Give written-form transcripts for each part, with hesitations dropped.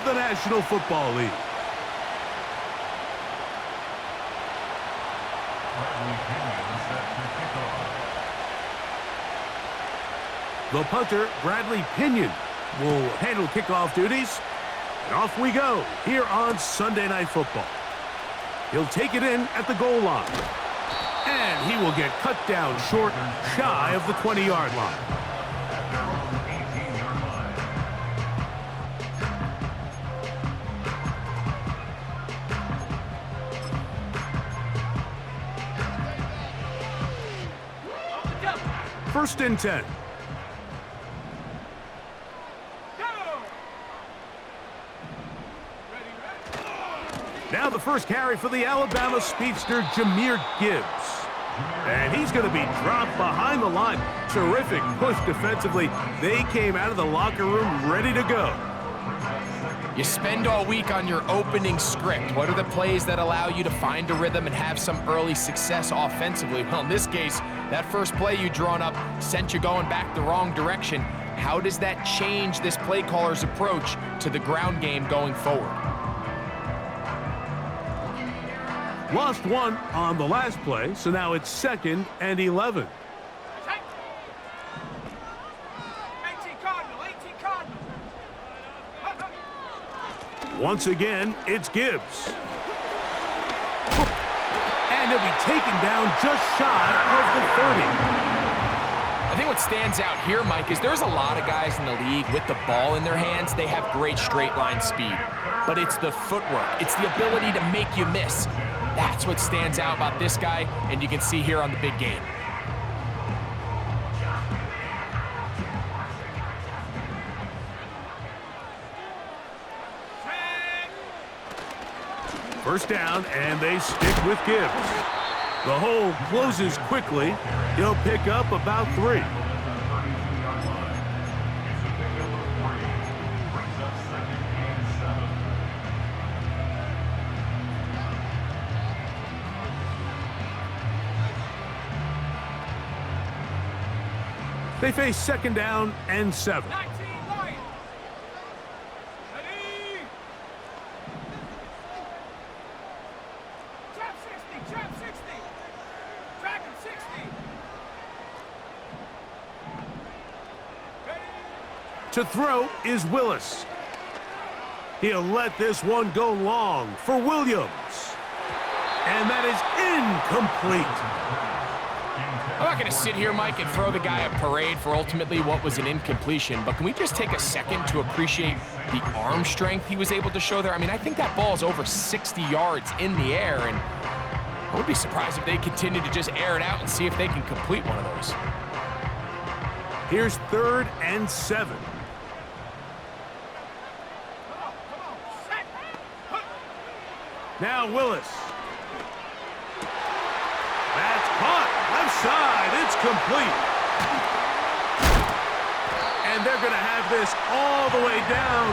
the National Football League. The punter, Bradley Pinion, will handle kickoff duties. And off we go here on Sunday Night Football. He'll take it in at the goal line. And he will get cut down short, shy of the 20-yard line. First and 10. Now the first carry for the Alabama speedster, Jahmyr Gibbs. And he's going to be dropped behind the line. Terrific push defensively. They came out of the locker room ready to go. You spend all week on your opening script. What are the plays that allow you to find a rhythm and have some early success offensively? Well, in this case, that first play you drawn up sent you going back the wrong direction. How does that change this play caller's approach to the ground game going forward? Lost one on the last play, so now it's 2nd and 11. 18 Cardinal. Once again, it's Gibbs. And he'll be taken down just shy of the 30. I think what stands out here, Mike, is there's a lot of guys in the league with the ball in their hands. They have great straight line speed, but it's the footwork. It's the ability to make you miss. That's what stands out about this guy, and you can see here on the big game. First down, and they stick with Gibbs. The hole closes quickly. He'll pick up about 3. They face 2nd down and 7. 19 Lions. Ready. Trap 60. Track him 60. Ready. To throw is Willis. He'll let this one go long for Williams. And that is incomplete. I'm not going to sit here, Mike, and throw the guy a parade for ultimately what was an incompletion, but can we just take a second to appreciate the arm strength he was able to show there? I mean, I think that ball is over 60 yards in the air, and I would be surprised if they continue to just air it out and see if they can complete one of those. Here's 3rd and 7. Come on. Set. Now Willis. That's caught. Left side. It's complete. And they're going to have this all the way down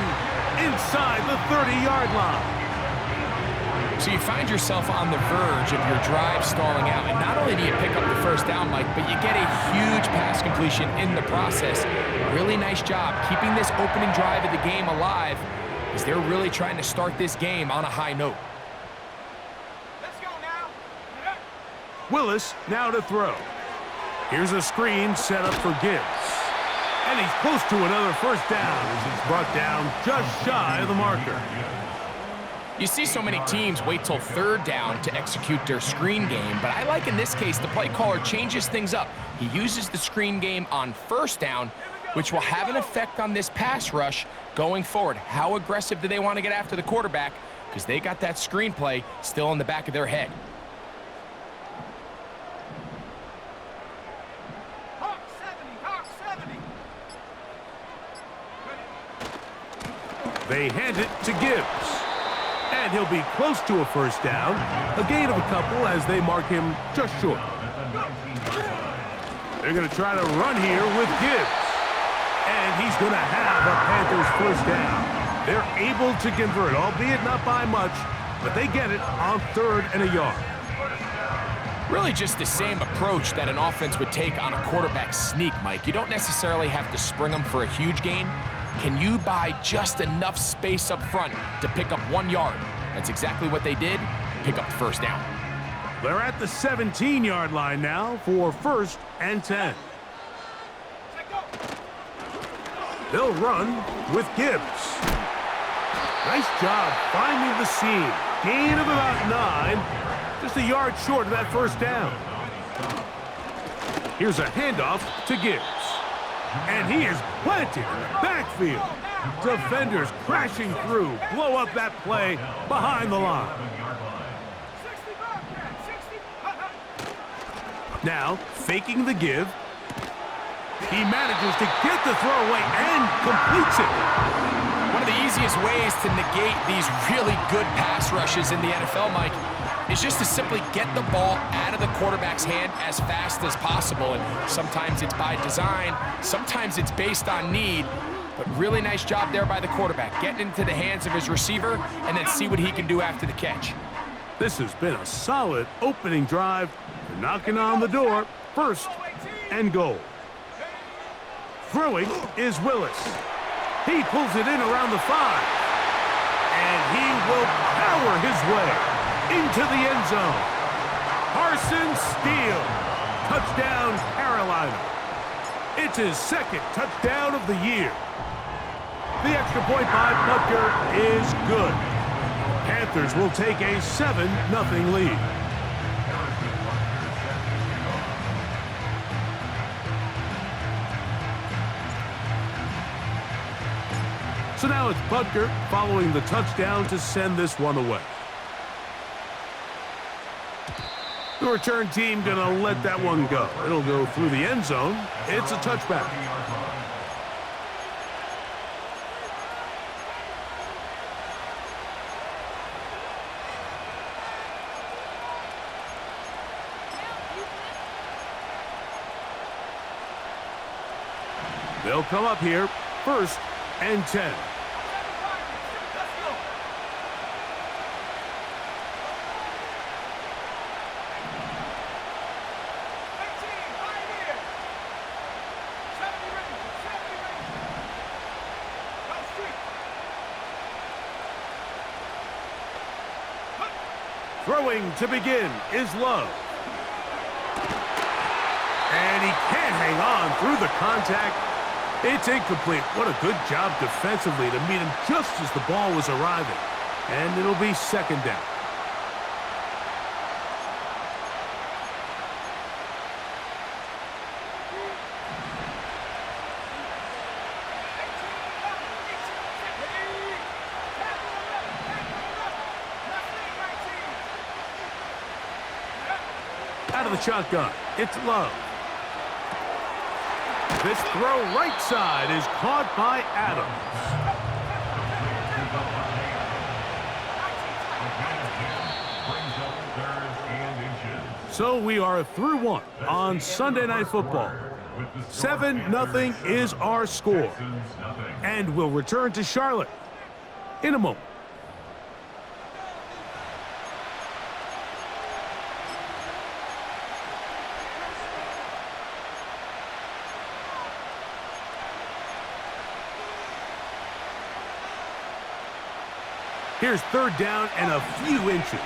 inside the 30-yard line. So you find yourself on the verge of your drive stalling out, and not only do you pick up the first down, Mike, but you get a huge pass completion in the process. Really nice job keeping this opening drive of the game alive, as they're really trying to start this game on a high note. Let's go now. Willis now to throw. Here's a screen set up for Gibbs. And he's close to another first down as he's brought down just shy of the marker. You see so many teams wait till 3rd down to execute their screen game, but I like in this case the play caller changes things up. He uses the screen game on 1st down, which will have an effect on this pass rush going forward. How aggressive do they want to get after the quarterback? Because they got that screen play still in the back of their head. Hawk 70. They hand it to Gibbs. And he'll be close to a first down. A gain of a couple as they mark him just short. They're going to try to run here with Gibbs. And he's going to have a Panthers first down. They're able to convert, albeit not by much, but they get it on 3rd and a yard. Really just the same approach that an offense would take on a quarterback sneak, Mike. You don't necessarily have to spring them for a huge gain. Can you buy just enough space up front to pick up 1 yard? That's exactly what they did. Pick up the first down. They're at the 17-yard line now for 1st and 10. They'll run with Gibbs. Nice job finding the seam. Gain of about 9. Just a yard short of that first down. Here's a handoff to Gibbs. And he is planted in the backfield. Defenders crashing through. Blow up that play behind the line. Now, faking the give. He manages to get the throw away and completes it. One of the easiest ways to negate these really good pass rushes in the NFL, Mike, is just to simply get the ball out of the quarterback's hand as fast as possible. And sometimes it's by design, sometimes it's based on need, but really nice job there by the quarterback, getting into the hands of his receiver and then see what he can do after the catch. This has been a solid opening drive. They're knocking on the door. 1st and goal. Throwing is Willis. He pulls it in around the 5. And he will power his way into the end zone. Parsons steal. Touchdown, Carolina. It's his 2nd touchdown of the year. The extra point by Butker is good. Panthers will take a 7-0 lead. So now it's Butker following the touchdown to send this one away. The return team gonna let that one go. It'll go through the end zone. It's a touchback. They'll come up here, 1st and 10. Throwing to begin is Love. And he can't hang on through the contact. It's incomplete. What a good job defensively to meet him just as the ball was arriving. And it'll be 2nd down. Out of the shotgun, it's Love. This throw right side is caught by Adams. So we are through 1 on Sunday Night Football. 7-0 is our score. And we'll return to Charlotte in a moment. Here's 3rd down and a few inches.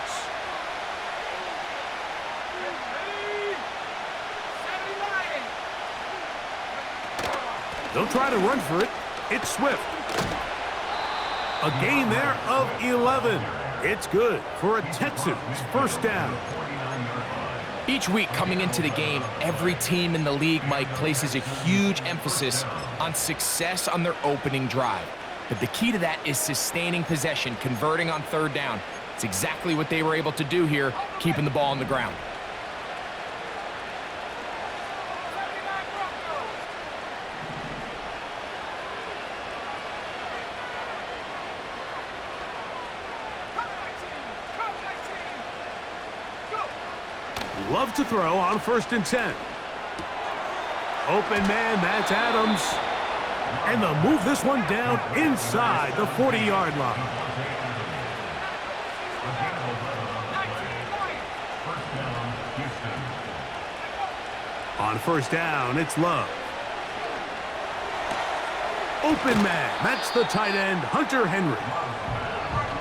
They'll try to run for it. It's Swift. A gain there of 11. It's good for a Texans 1st down. Each week coming into the game, every team in the league, Mike, places a huge emphasis on success on their opening drive. But the key to that is sustaining possession, converting on 3rd down. It's exactly what they were able to do here, keeping the ball on the ground. Love to throw on 1st and 10. Open man, that's Adams. And they'll move this one down inside the 40-yard line. On 1st down, it's Love. open man. That's the tight end, Hunter Henry.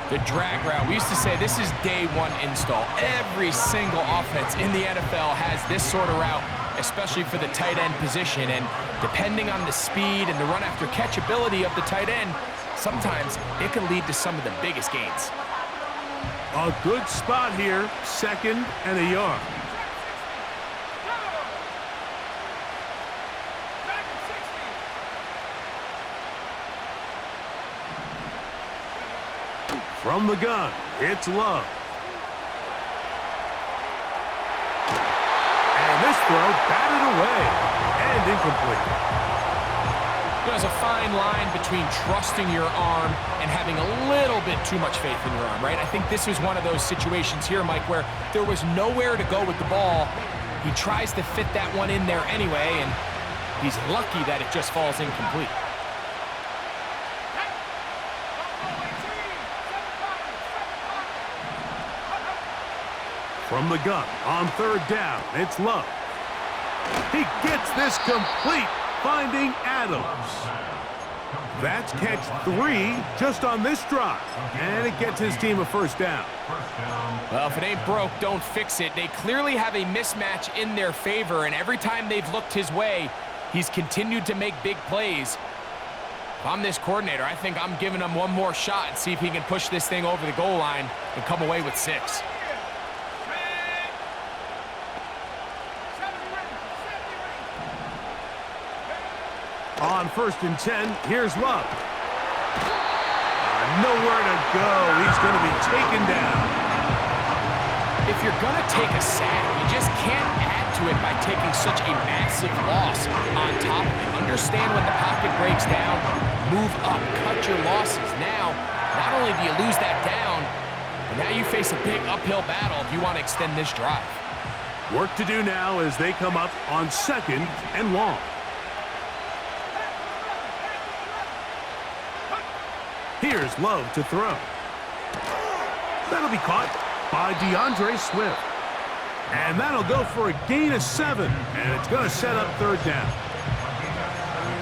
The drag route. We used to say this is day one install. Every single offense in the NFL has this sort of route, especially for the tight end position. And depending on the speed and the run after catch ability of the tight end, sometimes it can lead to some of the biggest gains. A good spot here, 2nd and a yard. From the gun, it's Love. And this throw batted away and incomplete. There's a fine line between trusting your arm and having a little bit too much faith in your arm, right? I think this was one of those situations here, Mike, where there was nowhere to go with the ball. He tries to fit that one in there anyway, and he's lucky that it just falls incomplete. From the gun, on 3rd down, it's Love. He gets this complete, finding Adams. That's catch 3 just on this drive, and it gets his team a 1st down. Well, if it ain't broke, don't fix it. They clearly have a mismatch in their favor, and every time they've looked his way, he's continued to make big plays. If I'm this coordinator, I think I'm giving him one more shot and see if he can push this thing over the goal line and come away with 6. On 1st and 10, here's Love. Nowhere to go. He's going to be taken down. If you're going to take a sack, you just can't add to it by taking such a massive loss on top of it. Understand when the pocket breaks down, move up, cut your losses. Now, not only do you lose that down, but now you face a big uphill battle if you want to extend this drive. Work to do now as they come up on 2nd and long. Here's Love to throw. That'll be caught by DeAndre Swift. And that'll go for a gain of 7, and it's going to set up 3rd down.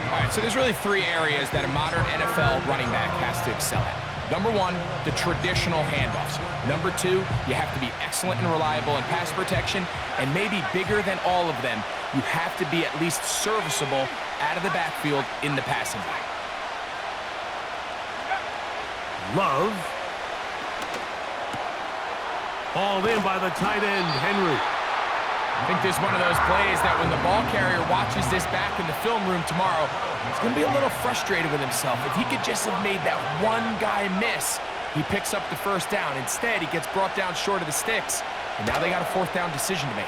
All right, so there's really 3 areas that a modern NFL running back has to excel at. Number 1, the traditional handoffs. Number 2, you have to be excellent and reliable in pass protection, and maybe bigger than all of them, you have to be at least serviceable out of the backfield in the passing game. Love. Hauled in by the tight end, Henry. I think this is one of those plays that when the ball carrier watches this back in the film room tomorrow, he's going to be a little frustrated with himself. If he could just have made that one guy miss, he picks up the 1st down. Instead, he gets brought down short of the sticks, and now they got a 4th down decision to make.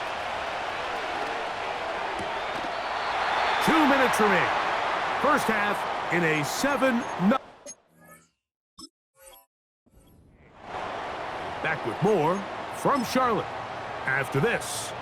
2 minutes remaining. 1st half in a 7-0. Back with more from Charlotte after this.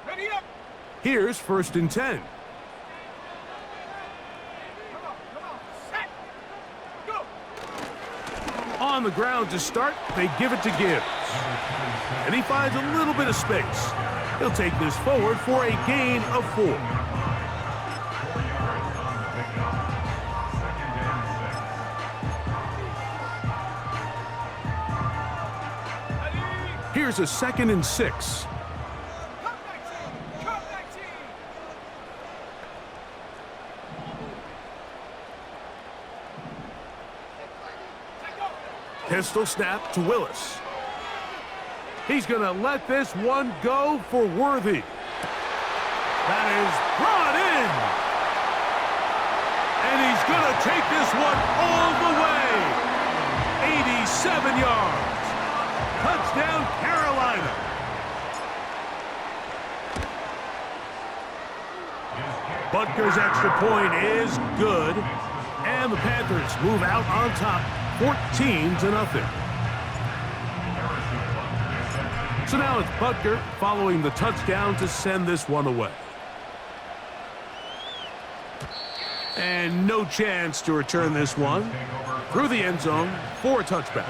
Ready up. Here's 1st and 10. On the ground to start, they give it to Gibbs. And he finds a little bit of space. He'll take this forward for a gain of 4. Here's a 2nd and 6. Pistol snap to Willis. He's going to let this one go for Worthy. That is brought in. And he's going to take this one all the way. 87 yards. Touchdown, Carolina. Butker's extra point is good. And the Panthers move out on top, 14-0. So now it's Butker following the touchdown to send this one away. And no chance to return this one through the end zone for a touchback.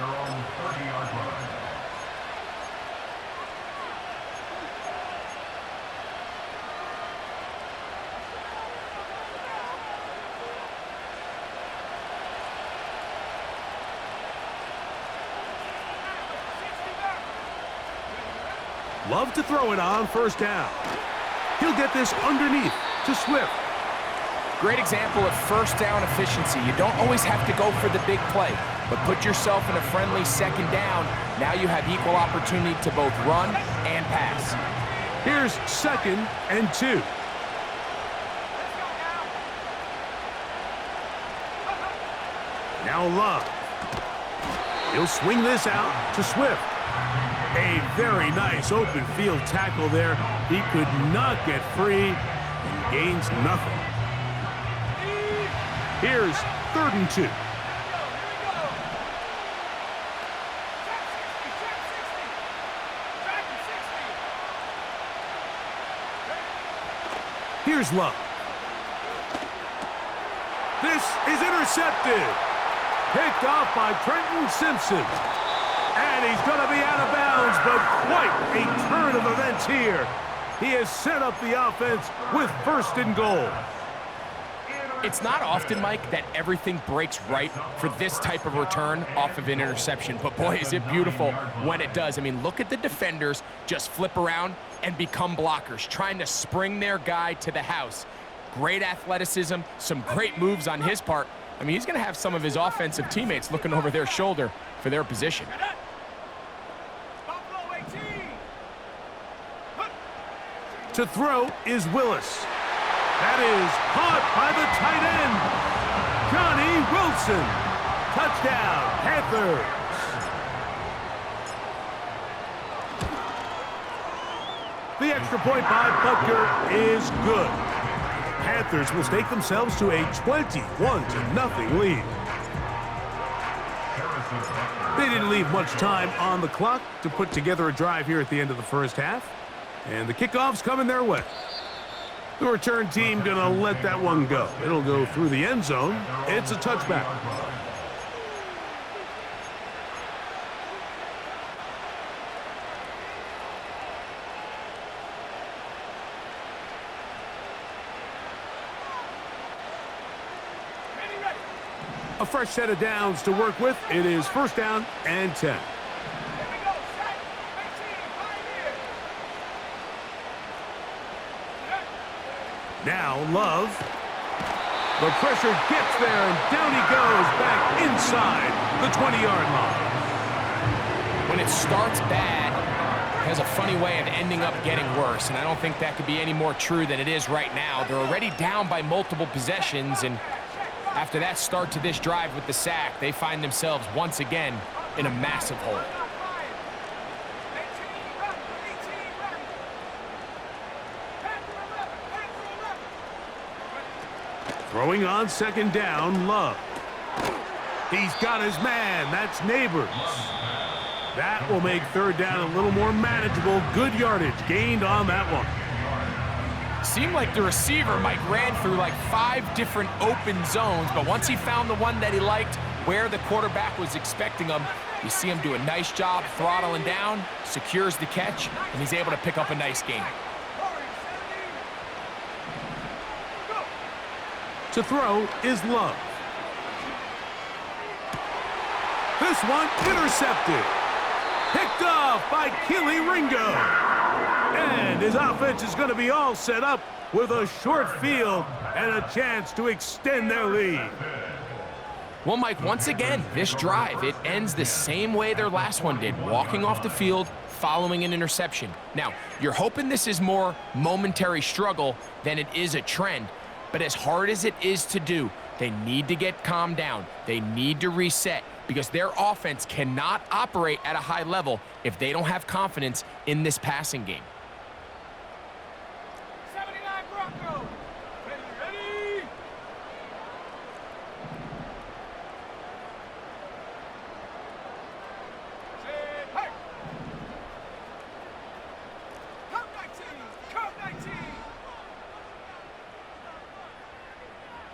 Love to throw it on first down. He'll get this underneath to Swift. Great example of first down efficiency. You don't always have to go for the big play, but put yourself in a friendly second down. Now you have equal opportunity to both run and pass. Here's 2nd and 2. Now Love. He'll swing this out to Swift. A very nice open field tackle there. He could not get free and gains nothing. Here's 3rd and 2. Here's Love. This is intercepted. Picked off by Trenton Simpson. And he's going to be out of bounds, but quite a turn of events here. He has set up the offense with 1st and goal. It's not often, Mike, that everything breaks right for this type of return off of an interception. But boy, is it beautiful when it does. I mean, look at the defenders just flip around and become blockers, trying to spring their guy to the house. Great athleticism, some great moves on his part. I mean, he's going to have some of his offensive teammates looking over their shoulder for their position. To throw is Willis. That is caught by the tight end, Johnny Wilson. Touchdown, Panthers. The extra point by Butker is good. Panthers will stake themselves to a 21-0 lead. They didn't leave much time on the clock to put together a drive here at the end of the first half. And the kickoff's coming their way. The return team gonna let that one go. It'll go through the end zone. It's a touchback. A fresh set of downs to work with. It is 1st down and 10. Now Love. The pressure gets there, and down he goes back inside the 20-yard line. When it starts bad, it has a funny way of ending up getting worse, and I don't think that could be any more true than it is right now. They're already down by multiple possessions, and after that start to this drive with the sack, they find themselves once again in a massive hole. Throwing on 2nd down, Love. He's got his man. That's Neighbors. That will make 3rd down a little more manageable. Good yardage gained on that one. Seemed like the receiver, Mike, ran through like 5 different open zones, but once he found the one that he liked, where the quarterback was expecting him, you see him do a nice job throttling down, secures the catch, and he's able to pick up a nice gain. To throw is Love. This one intercepted. Picked off by Keely Ringo. And his offense is going to be all set up with a short field and a chance to extend their lead. Well, Mike, once again, this drive, it ends the same way their last one did, walking off the field, following an interception. Now, you're hoping this is more momentary struggle than it is a trend, but as hard as it is to do, they need to get calmed down. They need to reset because their offense cannot operate at a high level if they don't have confidence in this passing game. 79 Broncos. Ready. Set, hey. Come 19.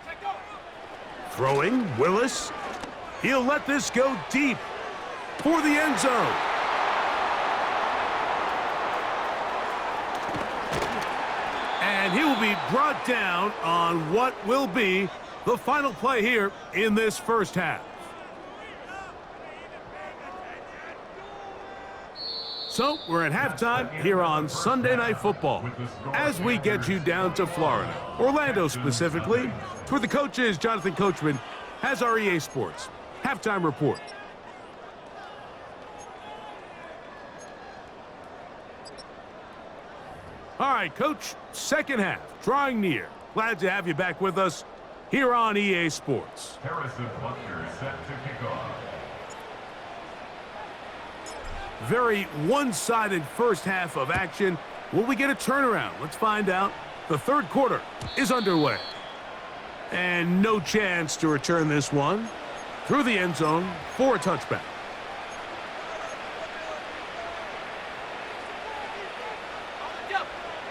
Set, go. Throwing, Willis. He'll let this go deep for the end zone. And he will be brought down on what will be the final play here in this first half. So we're at halftime here on Sunday Night Football as we get you down to Florida, Orlando specifically, where the coach is Jonathan Coachman has our EA Sports halftime report. All right, Coach, second half, drawing near. Glad to have you back with us here on EA Sports. Harrison Butker set to kick off. Very one-sided first half of action. Will we get a turnaround? Let's find out. The third quarter is underway. And no chance to return this one through the end zone for a touchback.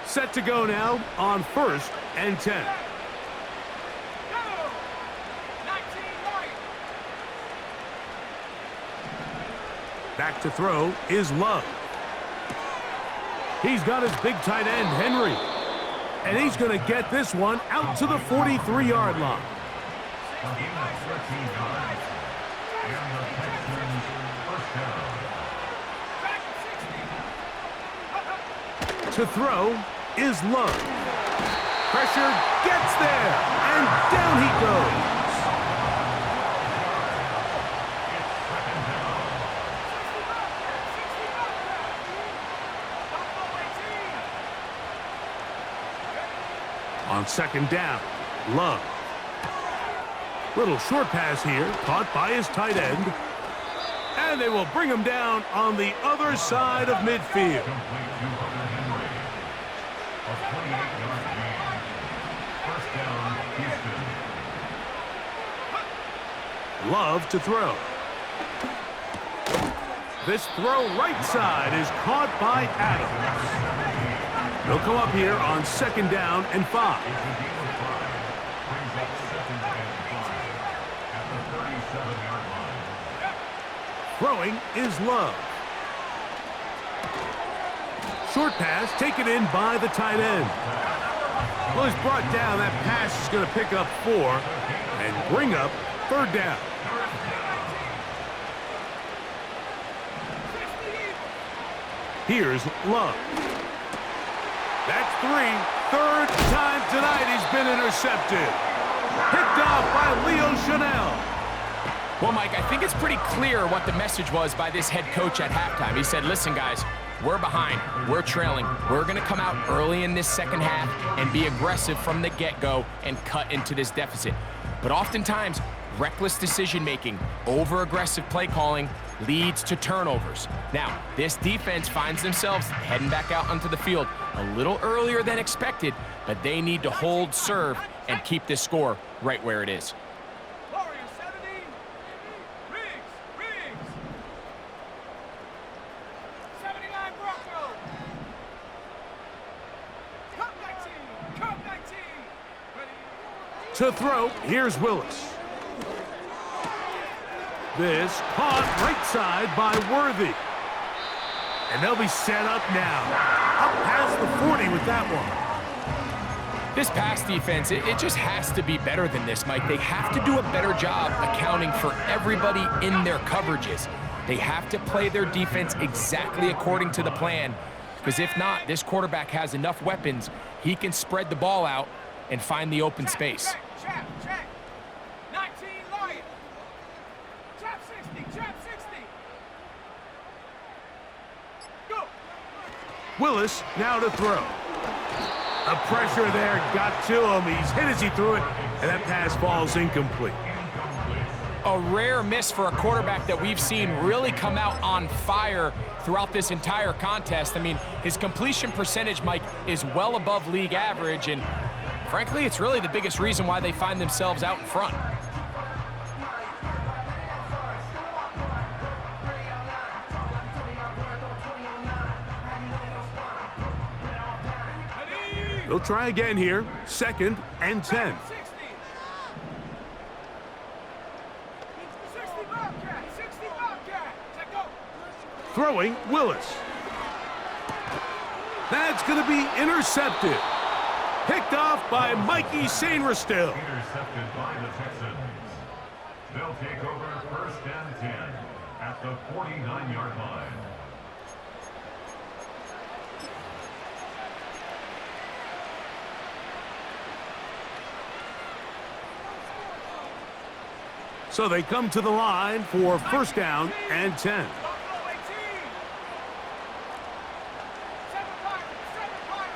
Set to go now on 1st and 10. Back to throw is Love. He's got his big tight end, Henry. And he's going to get this one out to the 43-yard line. To throw is Love. Pressure gets there, and down he goes. On second down, Love. Little short pass here, caught by his tight end. And they will bring him down on the other side of midfield. Love to throw. This throw right side is caught by Adams. They'll come up here on second down and 5. Throwing is Love. Short pass taken in by the tight end. Well, he's brought down. That pass is going to pick up 4 and bring up third down. Here's Love. That's 3. Third time tonight he's been intercepted. Picked off by Leo Chanel. Well, Mike, I think it's pretty clear what the message was by this head coach at halftime. He said, listen, guys, we're behind. We're trailing. We're going to come out early in this second half and be aggressive from the get-go and cut into this deficit. But oftentimes, reckless decision-making, over-aggressive play calling leads to turnovers. Now, this defense finds themselves heading back out onto the field a little earlier than expected, but they need to hold serve and keep this score right where it is. To throw, here's Willis. This caught right side by Worthy. And they'll be set up now. Up past the 40 with that one. This pass defense, it just has to be better than this, Mike. They have to do a better job accounting for everybody in their coverages. They have to play their defense exactly according to the plan, because if not, this quarterback has enough weapons, he can spread the ball out and find the open space. Check. 19 Lion. Trap 60. Go. Willis now to throw. The pressure there got to him. He's hit as he threw it, and that pass falls incomplete. A rare miss for a quarterback that we've seen really come out on fire throughout this entire contest. I mean, his completion percentage, Mike, is well above league average, and frankly, it's really the biggest reason why they find themselves out in front. They'll try again here. 2nd and 10. Wildcat, 60 Wildcat. Let go. Throwing Willis. That's going to be intercepted. Picked off by Mikey Sainristil. Intercepted by the Texans. They'll take over first and 10 at the 49-yard line. So they come to the line for first down and 10. Buffalo 18. 7 Pirates, 7 Pirates.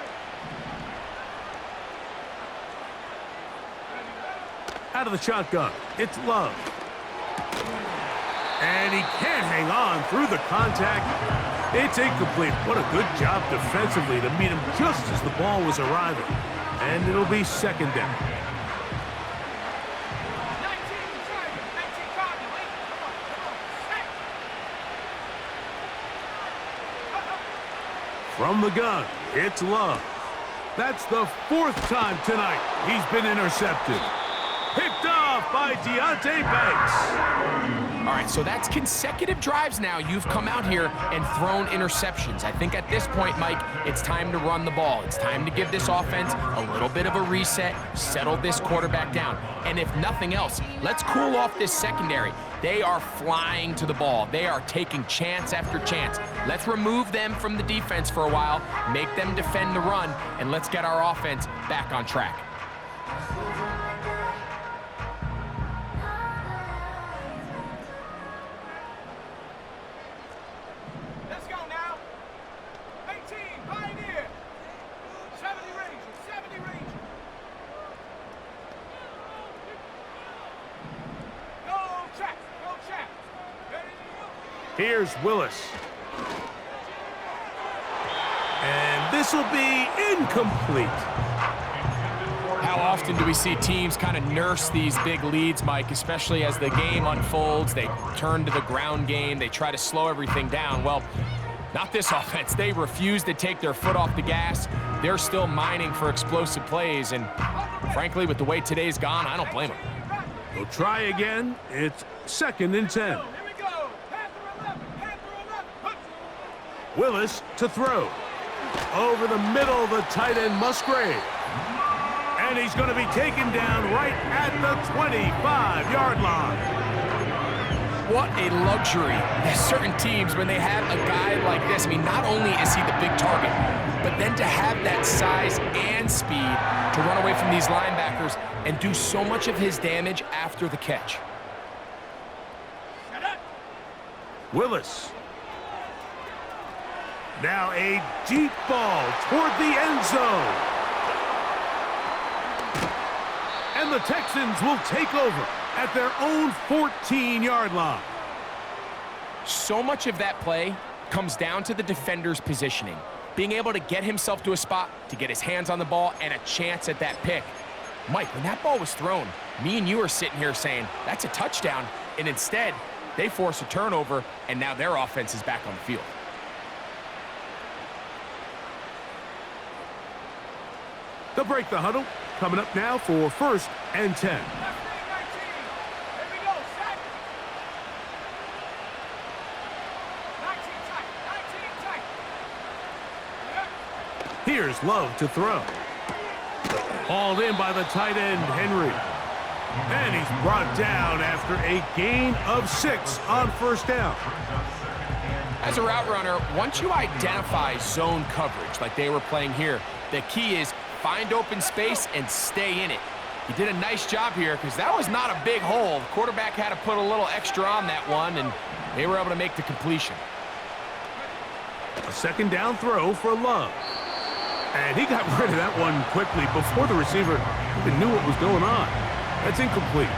Out of the shotgun, it's Love. And he can't hang on through the contact. It's incomplete. What a good job defensively to meet him just as the ball was arriving. And it'll be second down. 19 Tiger, 19 Cardinal. Come on, come on. Hey. From the gun, it's Love. That's the 4th time tonight he's been intercepted. Picked off by Deonte Banks. All right, so that's consecutive drives now. You've come out here and thrown interceptions. I think at this point, Mike, it's time to run the ball. It's time to give this offense a little bit of a reset, settle this quarterback down. And if nothing else, let's cool off this secondary. They are flying to the ball. They are taking chance after chance. Let's remove them from the defense for a while, make them defend the run, and let's get our offense back on track. Let's go now. 18 Pioneer. 70 Ranger, 70 Ranger. Go check, go check. Ready? Here's Willis. And this will be incomplete. How often do we see teams kind of nurse these big leads, Mike, especially as the game unfolds? They turn to the ground game. They try to slow everything down. Well, not this offense. They refuse to take their foot off the gas. They're still mining for explosive plays. And frankly, with the way today's gone, I don't blame them. They'll try again. It's second and 10. Here we go. Panther 11, Panther 11. Willis to throw. Over the middle, the tight end Musgrave. And he's going to be taken down right at the 25-yard line. What a luxury. There's certain teams, when they have a guy like this, I mean, not only is he the big target, but then to have that size and speed to run away from these linebackers and do so much of his damage after the catch. Willis. Now a deep ball toward the end zone. And the Texans will take over at their own 14-yard line. So much of that play comes down to the defender's positioning, being able to get himself to a spot, to get his hands on the ball, and a chance at that pick. Mike, when that ball was thrown, me and you are sitting here saying, that's a touchdown, and instead, they force a turnover, and now their offense is back on the field. They'll break the huddle. Coming up now for first and 10. Left wing 19. Here we go. Set. 19 tight. 19 tight. Yeah. Here's Love to throw. Hauled in by the tight end, Henry. And he's brought down after a gain of 6 on first down. As a route runner, once you identify zone coverage like they were playing here, the key is find open space and stay in it. He did a nice job here because that was not a big hole. The quarterback had to put a little extra on that one, and they were able to make the completion. A second down throw for Love. And he got rid of that one quickly before the receiver even knew what was going on. That's incomplete.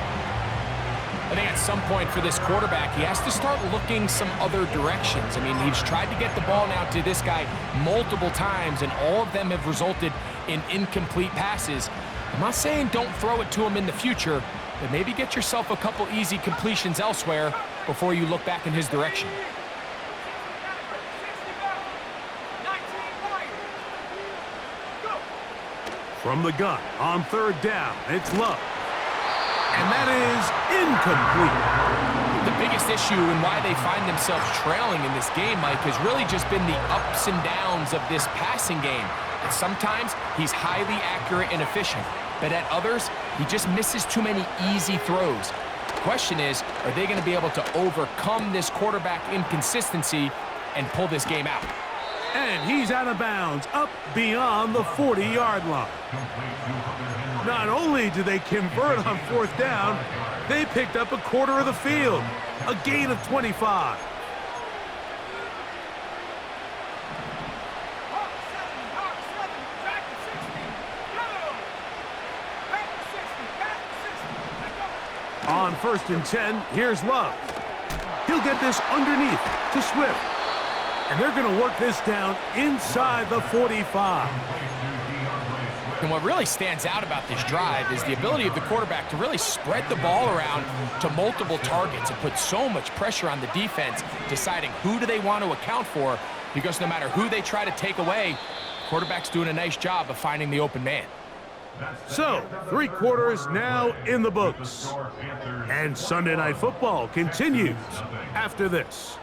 I think at some point for this quarterback, he has to start looking some other directions. I mean, he's tried to get the ball now to this guy multiple times, and all of them have resulted in incomplete passes. I'm not saying don't throw it to him in the future, but maybe get yourself a couple easy completions elsewhere before you look back in his direction. 19 wide. Go. From the gun on third down, it's Love. And that is incomplete. The biggest issue and why they find themselves trailing in this game, Mike, has really just been the ups and downs of this passing game. And sometimes he's highly accurate and efficient, but at others, he just misses too many easy throws. The question is, are they going to be able to overcome this quarterback inconsistency and pull this game out? And he's out of bounds, up beyond the 40-yard line. Not only did they convert on 4th down, they picked up a quarter of the field, a gain of 25. On 1st and 10, here's Love. He'll get this underneath to Swift. And they're going to work this down inside the 45. And what really stands out about this drive is the ability of the quarterback to really spread the ball around to multiple targets and put so much pressure on the defense, deciding who do they want to account for, because no matter who they try to take away, the quarterback's doing a nice job of finding the open man. So, 3 quarters now in the books. And Sunday Night Football continues after this.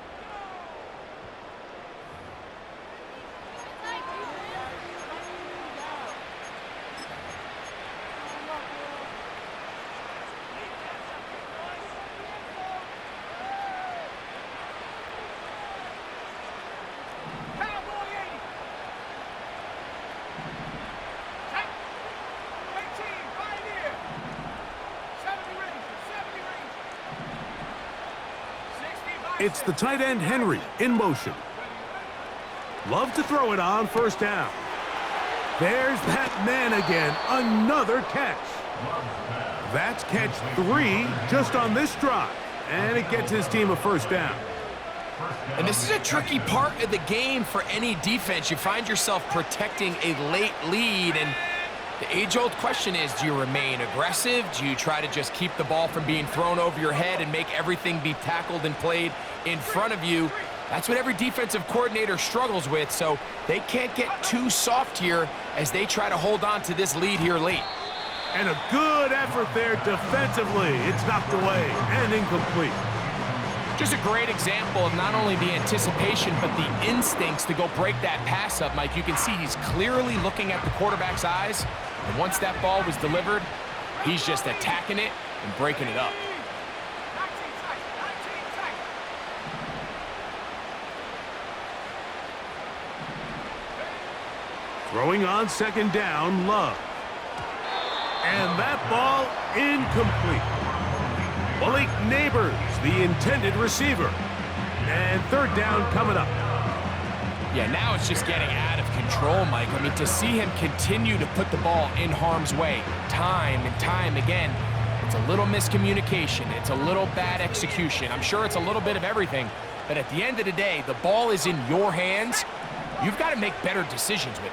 It's the tight end Henry in motion. Love to throw it on 1st down. There's that man again, another catch. That's catch 3 just on this drive, and it gets his team a 1st down. And this is a tricky part of the game for any defense. You find yourself protecting a late lead, and the age-old question is, do you remain aggressive? Do you try to just keep the ball from being thrown over your head and make everything be tackled and played in front of you? That's what every defensive coordinator struggles with, so they can't get too soft here as they try to hold on to this lead here late. And a good effort there defensively. It's knocked away and incomplete. Just a great example of not only the anticipation, but the instincts to go break that pass up, Mike. You can see he's clearly looking at the quarterback's eyes, and once that ball was delivered, he's just attacking it and breaking it up. Throwing on 2nd down, Love. And that ball incomplete. Malik Neighbors, the intended receiver. And 3rd down coming up. Yeah, now it's just getting out of control, Mike. I mean, to see him continue to put the ball in harm's way time and time again, it's a little miscommunication. It's a little bad execution. I'm sure it's a little bit of everything. But at the end of the day, the ball is in your hands. You've got to make better decisions with it.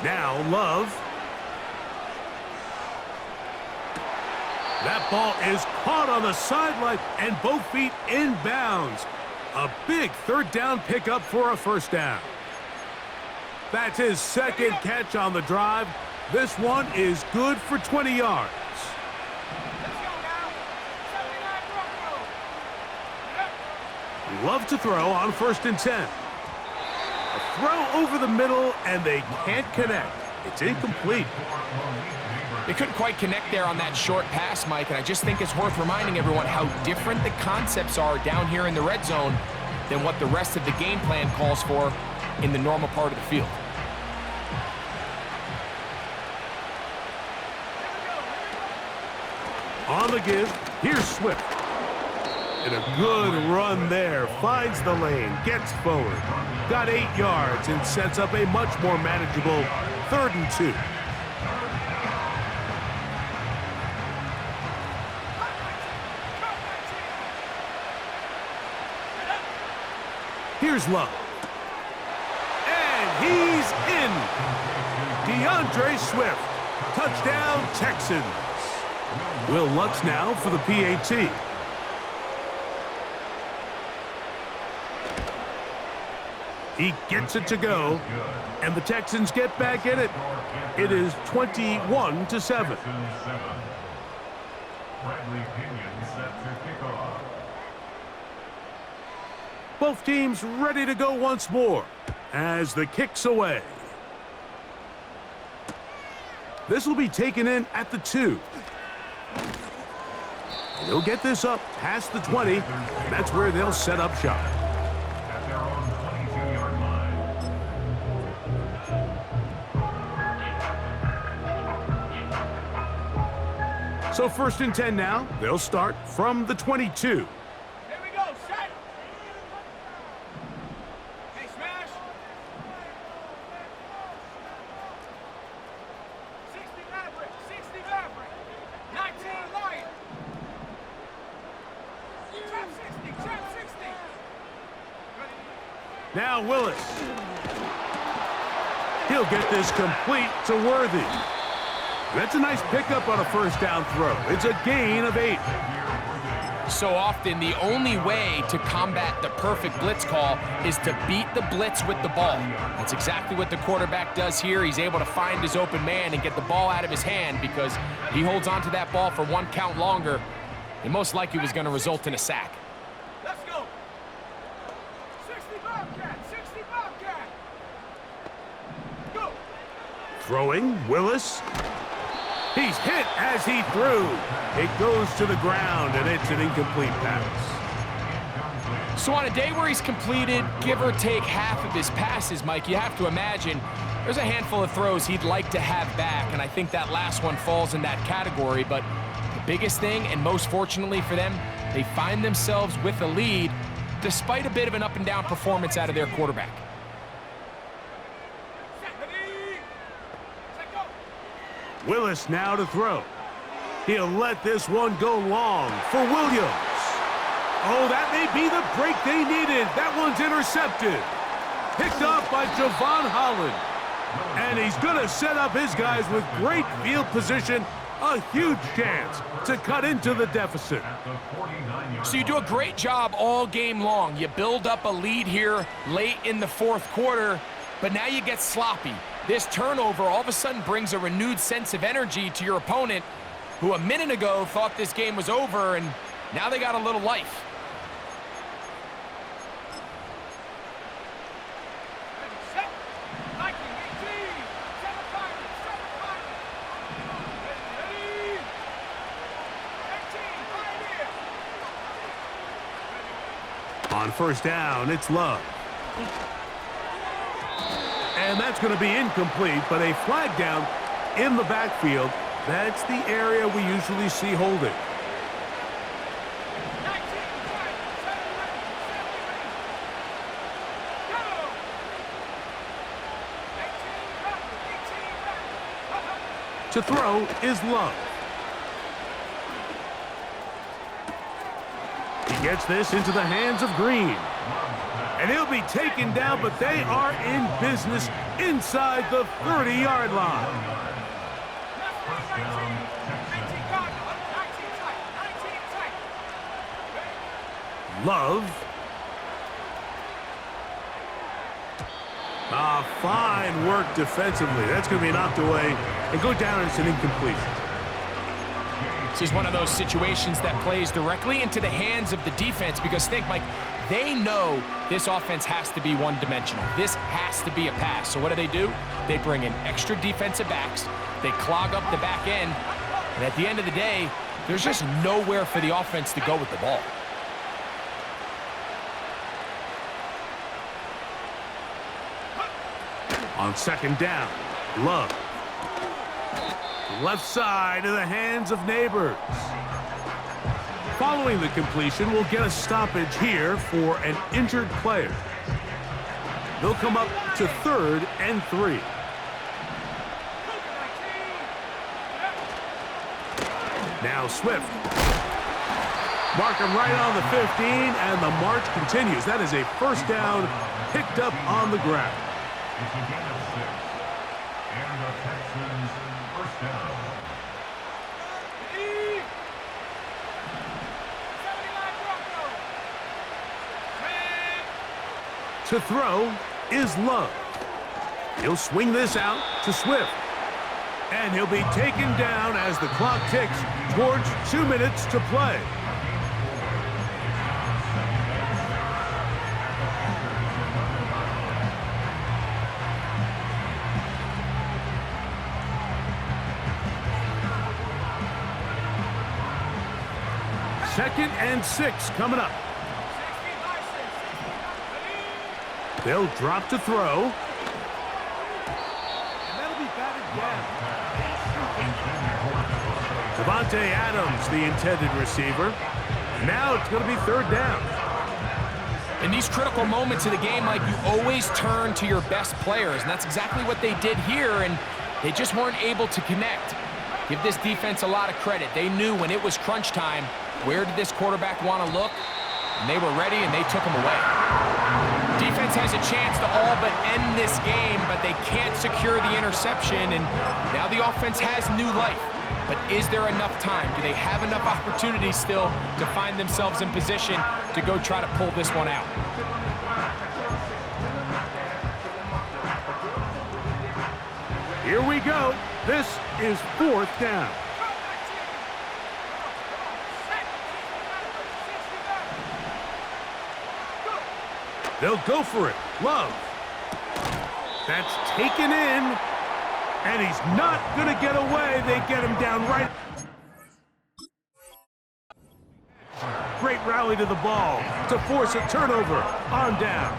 Now Love. That ball is caught on the sideline and both feet inbounds. A big 3rd down pickup for a 1st down. That's his 2nd catch on the drive. This one is good for 20 yards. Love to throw on 1st and 10. A throw over the middle, and they can't connect. It's incomplete. They couldn't quite connect there on that short pass, Mike, and I just think it's worth reminding everyone how different the concepts are down here in the red zone than what the rest of the game plan calls for in the normal part of the field. On the give, here's Swift. And a good run there. Finds the lane, gets forward. Got 8 yards and sets up a much more manageable 3rd and 2. Here's Love. And he's in. DeAndre Swift. Touchdown, Texans. Will Lutz now for the PAT. He gets it to go, and the Texans get back in it. It is 21-7. Bradley Pinion set to kick off. Both teams ready to go once more as the kick's away. This will be taken in at the 2. They'll get this up past the 20. That's where they'll set up shop. At their own 22-yard line. So 1st and 10 now. They'll start from the 22. Here we go, set. Hey, smash. 60 Maverick, 60 Maverick. 19 Lion. Trap 60, trap 60. Now Willis. He'll get this complete to Worthy. That's a nice pickup on a 1st down throw. It's a gain of 8. So often, the only way to combat the perfect blitz call is to beat the blitz with the ball. That's exactly what the quarterback does here. He's able to find his open man and get the ball out of his hand because he holds onto that ball for 1 count longer. It most likely was going to result in a sack. Let's go. 60 Bobcat, 60 Bobcat. Go. Throwing, Willis. He's hit as he threw. It goes to the ground, and it's an incomplete pass. So on a day where he's completed, give or take half of his passes, Mike, you have to imagine there's a handful of throws he'd like to have back, and I think that last one falls in that category. But the biggest thing, and most fortunately for them, they find themselves with a lead despite a bit of an up-and-down performance out of their quarterback. Willis now to throw. He'll let this one go long for Williams. Oh, that may be the break they needed. That one's intercepted. Picked off by Javon Holland. And he's going to set up his guys with great field position. A huge chance to cut into the deficit. So you do a great job all game long. You build up a lead here late in the 4th quarter, but now you get sloppy. This turnover all of a sudden brings a renewed sense of energy to your opponent, who a minute ago thought this game was over, and now they got a little life. Set. Viking 18. 7 Pirates, 7 Pirates. Ready. 18, Pioneer. On 1st down, it's Love. And that's going to be incomplete, but a flag down in the backfield. That's the area we usually see holding. 19 Pirates, 7 Rangers, 7 Rangers. Go. 18 back, 18 back. To throw is Love. He gets this into the hands of Green. And he'll be taken down, but they are in business inside the 30-yard line. 19 Cardinal, 19 tight, 19 tight. Love. Fine work defensively. That's going to be knocked away and go down, and it's an incompletion. This is one of those situations that plays directly into the hands of the defense because think, Mike, they know this offense has to be one-dimensional. This has to be a pass. So what do? They bring in extra defensive backs. They clog up the back end. And at the end of the day, there's just nowhere for the offense to go with the ball. On 2nd down, Love. Left side in the hands of Neighbors. Following the completion, we'll get a stoppage here for an injured player. They'll come up to 3rd and 3. Now Swift. Mark him right on the 15, and the march continues. That is a 1st down picked up on the ground. It's a gain of 6. And the Texans 1st down. To throw is Love. He'll swing this out to Swift. And he'll be taken down as the clock ticks towards 2 minutes to play. Second and 6 coming up. They'll drop to throw. And that'll be batted down. Devontae Adams, the intended receiver. Now it's going to be third down. In these critical moments of the game, Mike, you always turn to your best players, and that's exactly what they did here, and they just weren't able to connect. Give this defense a lot of credit. They knew when it was crunch time, where did this quarterback want to look? And they were ready, and they took him away. Defense has a chance to all but end this game, but they can't secure the interception, and now the offense has new life. But is there enough time? Do they have enough opportunities still to find themselves in position to go try to pull this one out? Here we go. This is fourth down. They'll go for it. Love. That's taken in. And he's not going to get away. They get him down right. Great rally to the ball to force a turnover on downs.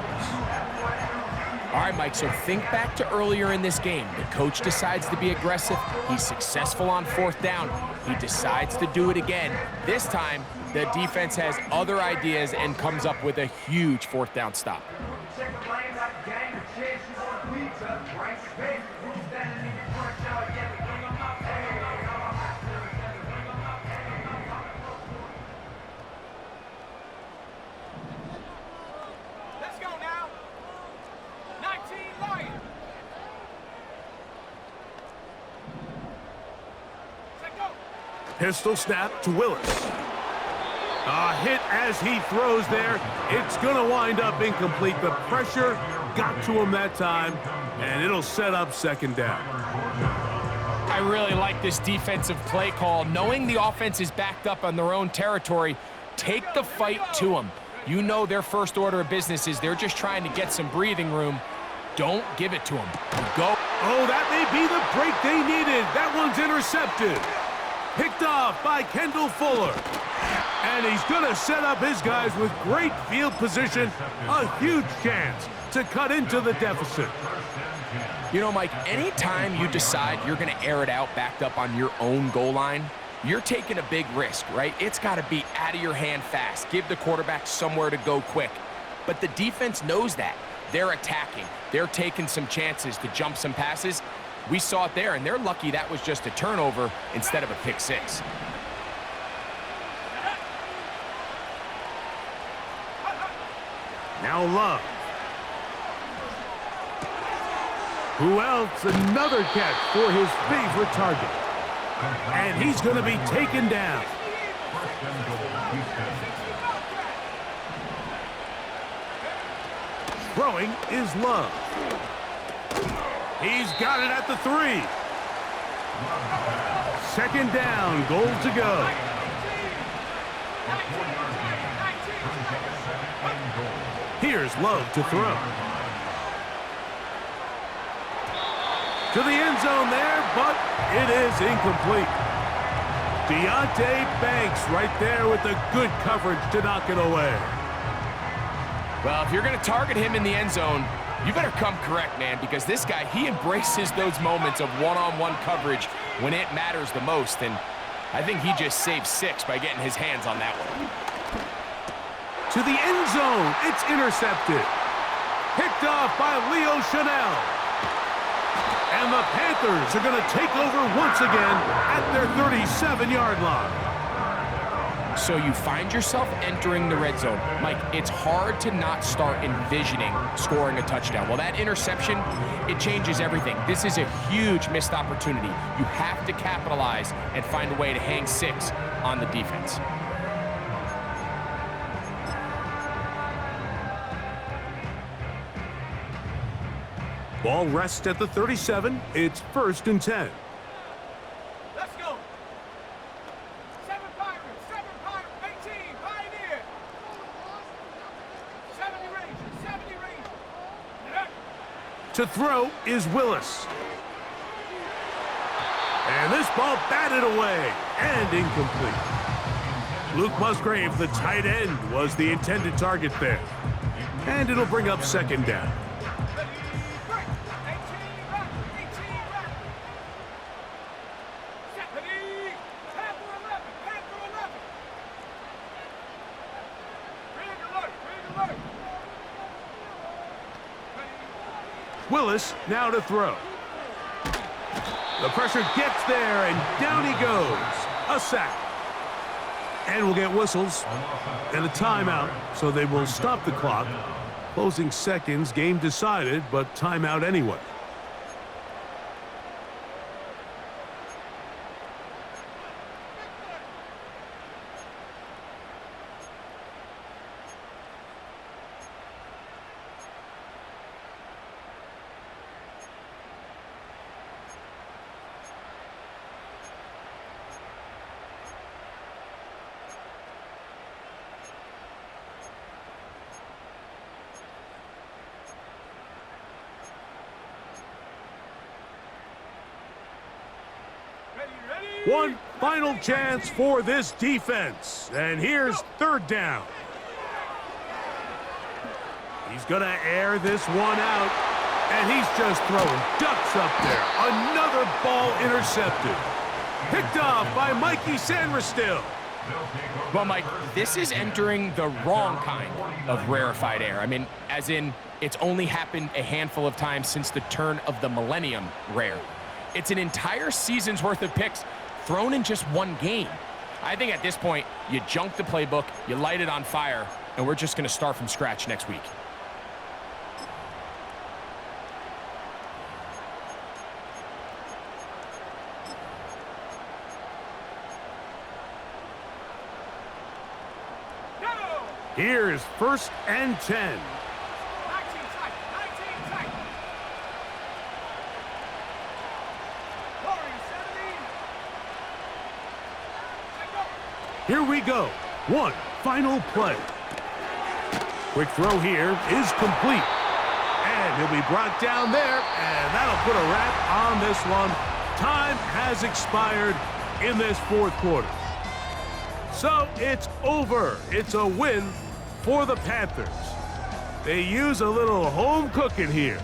All right, Mike, so think back to earlier in this game. The coach decides to be aggressive. He's successful on fourth down. He decides to do it again. This time, the defense has other ideas and comes up with a huge fourth down stop. Let's go now. 19 Lions. Set go. Pistol snap to Willis. A hit as he throws there. It's going to wind up incomplete. The pressure got to him that time, and it'll set up second down. I really like this defensive play call. Knowing the offense is backed up on their own territory, take the fight to them. You know their first order of business is they're just trying to get some breathing room. Don't give it to them. Go. Oh, that may be the break they needed. That one's intercepted. Picked off by Kendall Fuller. And he's going to set up his guys with great field position. A huge chance to cut into the deficit. You know, Mike, anytime you decide you're going to air it out backed up on your own goal line, you're taking a big risk, right? It's got to be out of your hand fast. Give the quarterback somewhere to go quick. But the defense knows that. They're attacking. They're taking some chances to jump some passes. We saw it there, and they're lucky that was just a turnover instead of a pick six. Now Love. Who else? Another catch for his favorite target. And he's going to be taken down. Throwing is Love. He's got it at the 3. Second down, goal to go. Here's Love to throw. To the end zone there, but it is incomplete. Deontay Banks right there with the good coverage to knock it away. Well, if you're going to target him in the end zone, you better come correct, man, because this guy, he embraces those moments of one-on-one coverage when it matters the most, and I think he just saved 6 by getting his hands on that one. To the end zone, it's intercepted. Picked off by Leo Chanel. And the Panthers are going to take over once again at their 37-yard line. So you find yourself entering the red zone. Mike, it's hard to not start envisioning scoring a touchdown. Well, that interception, it changes everything. This is a huge missed opportunity. You have to capitalize and find a way to hang 6 on the defense. Ball rests at the 37. It's 1st and 10. To throw is Willis. And this ball batted away and incomplete. Luke Musgrave, the tight end, was the intended target there. And it'll bring up second down. Willis now to throw. The pressure gets there, and down he goes. A sack. And we'll get whistles and a timeout, so they will stop the clock. Closing seconds, game decided, but timeout anyway. One final chance for this defense. And here's third down. He's going to air this one out. And he's just throwing ducks up there. Another ball intercepted. Picked off by Mikey Sanderstill. Well, Mike, this is entering the wrong kind of rarefied air. I mean, as in, it's only happened a handful of times since the turn of the millennium rare. It's an entire season's worth of picks thrown in just one game. I think at this point, you junk the playbook, you light it on fire, and we're just going to start from scratch next week. Here's first and 10. Here we go. One final play. Quick throw here is complete. And he'll be brought down there, and that'll put a wrap on this one. Time has expired in this fourth quarter. So it's over. It's a win for the Panthers. They use a little home cooking here